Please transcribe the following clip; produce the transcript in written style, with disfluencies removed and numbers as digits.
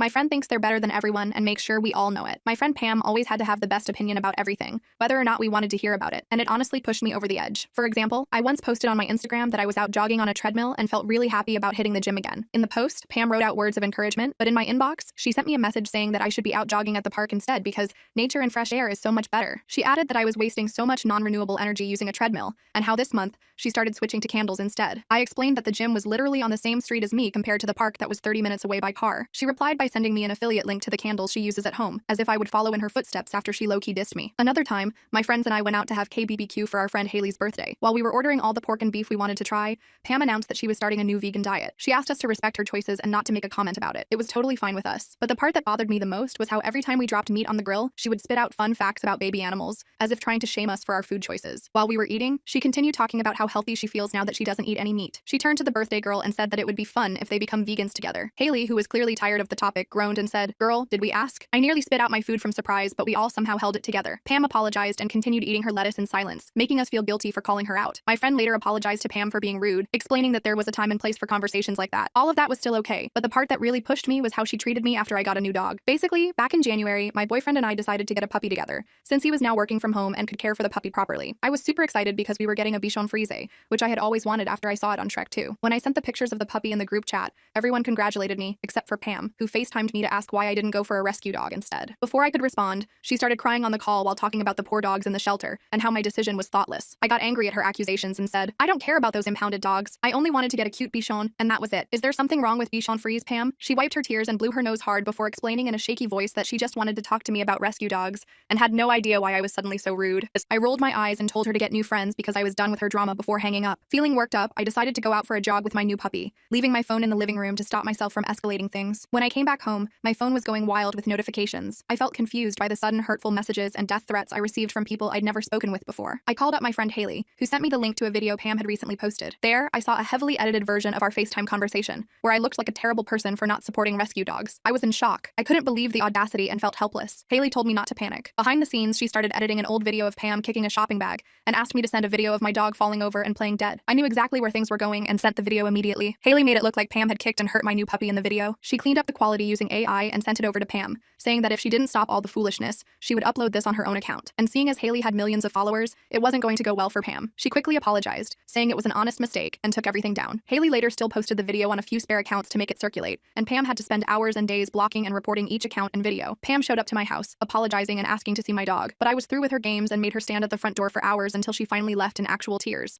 My friend thinks they're better than everyone and makes sure we all know it. My friend Pam always had to have the best opinion about everything, whether or not we wanted to hear about it, and it honestly pushed me over the edge. For example, I once posted on my Instagram that I was out jogging on a treadmill and felt really happy about hitting the gym again. In the post, Pam wrote out words of encouragement, but in my inbox, she sent me a message saying that I should be out jogging at the park instead because nature and fresh air is so much better. She added that I was wasting so much non-renewable energy using a treadmill, and how this month, she started switching to candles instead. I explained that the gym was literally on the same street as me compared to the park that was 30 minutes away by car. She replied by sending me an affiliate link to the candles she uses at home, as if I would follow in her footsteps after she low-key dissed me. Another time, my friends and I went out to have KBBQ for our friend Haley's birthday. While we were ordering all the pork and beef we wanted to try, Pam announced that she was starting a new vegan diet. She asked us to respect her choices and not to make a comment about it. It was totally fine with us. But the part that bothered me the most was how every time we dropped meat on the grill, she would spit out fun facts about baby animals, as if trying to shame us for our food choices. While we were eating, she continued talking about how healthy she feels now that she doesn't eat any meat. She turned to the birthday girl and said that it would be fun if they become vegans together. Haley, who was clearly tired of the topic, groaned and said, "Girl, did we ask?" I nearly spit out my food from surprise, but we all somehow held it together. Pam apologized and continued eating her lettuce in silence, making us feel guilty for calling her out. My friend later apologized to Pam for being rude, explaining that there was a time and place for conversations like that. All of that was still okay, but the part that really pushed me was how she treated me after I got a new dog. Basically, back in January, my boyfriend and I decided to get a puppy together, since he was now working from home and could care for the puppy properly. I was super excited because we were getting a Bichon Frise, which I had always wanted after I saw it on Shrek 2. When I sent the pictures of the puppy in the group chat, everyone congratulated me, except for Pam, who FaceTimed me to ask why I didn't go for a rescue dog instead. Before I could respond, she started crying on the call while talking about the poor dogs in the shelter and how my decision was thoughtless. I got angry at her accusations and said, "I don't care about those impounded dogs. I only wanted to get a cute Bichon, and that was it. Is there something wrong with Bichon Frise, Pam?" She wiped her tears and blew her nose hard before explaining in a shaky voice that she just wanted to talk to me about rescue dogs and had no idea why I was suddenly so rude. I rolled my eyes and told her to get new friends because I was done with her drama before hanging up. Feeling worked up, I decided to go out for a jog with my new puppy, leaving my phone in the living room to stop myself from escalating things. When I came back home, my phone was going wild with notifications. I felt confused by the sudden hurtful messages and death threats I received from people I'd never spoken with before. I called up my friend Haley, who sent me the link to a video Pam had recently posted. There, I saw a heavily edited version of our FaceTime conversation, where I looked like a terrible person for not supporting rescue dogs. I was in shock. I couldn't believe the audacity and felt helpless. Haley told me not to panic. Behind the scenes, she started editing an old video of Pam kicking a shopping bag and asked me to send a video of my dog falling over and playing dead. I knew exactly where things were going and sent the video immediately. Haley made it look like Pam had kicked and hurt my new puppy in the video. She cleaned up the quality using AI and sent it over to Pam, saying that if she didn't stop all the foolishness, she would upload this on her own account. And seeing as Haley had millions of followers, it wasn't going to go well for Pam. She quickly apologized, saying it was an honest mistake, and took everything down. Haley later still posted the video on a few spare accounts to make it circulate, and Pam had to spend hours and days blocking and reporting each account and video. Pam showed up to my house, apologizing and asking to see my dog, but I was through with her games and made her stand at the front door for hours until she finally left in actual tears.